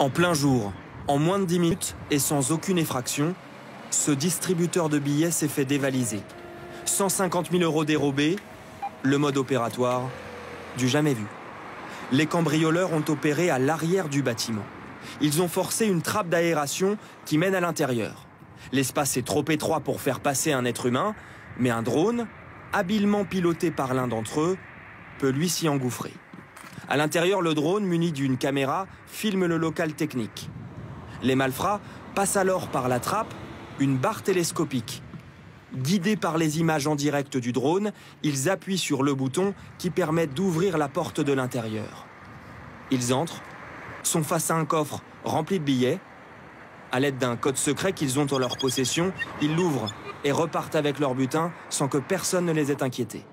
En plein jour, en moins de 10 minutes et sans aucune effraction, ce distributeur de billets s'est fait dévaliser. 150 000 € dérobés, le mode opératoire du jamais vu. Les cambrioleurs ont opéré à l'arrière du bâtiment. Ils ont forcé une trappe d'aération qui mène à l'intérieur. L'espace est trop étroit pour faire passer un être humain, mais un drone, habilement piloté par l'un d'entre eux, peut lui s'y engouffrer. À l'intérieur, le drone, muni d'une caméra, filme le local technique. Les malfrats passent alors par la trappe une barre télescopique. Guidés par les images en direct du drone, ils appuient sur le bouton qui permet d'ouvrir la porte de l'intérieur. Ils entrent, sont face à un coffre rempli de billets. À l'aide d'un code secret qu'ils ont en leur possession, ils l'ouvrent et repartent avec leur butin sans que personne ne les ait inquiétés.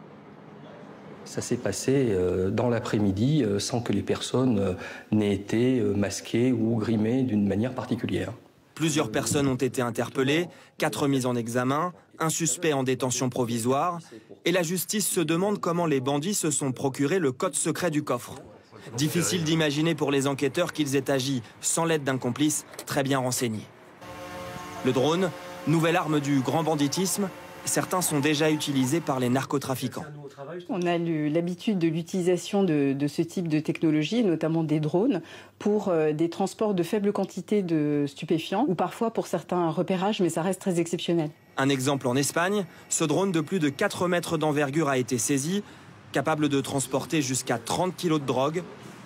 Ça s'est passé dans l'après-midi sans que les personnes n'aient été masquées ou grimées d'une manière particulière. Plusieurs personnes ont été interpellées, 4 mises en examen, un suspect en détention provisoire, et la justice se demande comment les bandits se sont procuré le code secret du coffre. Difficile d'imaginer pour les enquêteurs qu'ils aient agi sans l'aide d'un complice très bien renseigné. Le drone, nouvelle arme du grand banditisme, certains sont déjà utilisés par les narcotrafiquants. On a l'habitude de l'utilisation de ce type de technologie, notamment des drones, pour des transports de faible quantité de stupéfiants, ou parfois pour certains repérages, mais ça reste très exceptionnel. Un exemple en Espagne, ce drone de plus de 4 mètres d'envergure a été saisi, capable de transporter jusqu'à 30 kilos de drogue,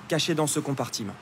cachée dans ce compartiment.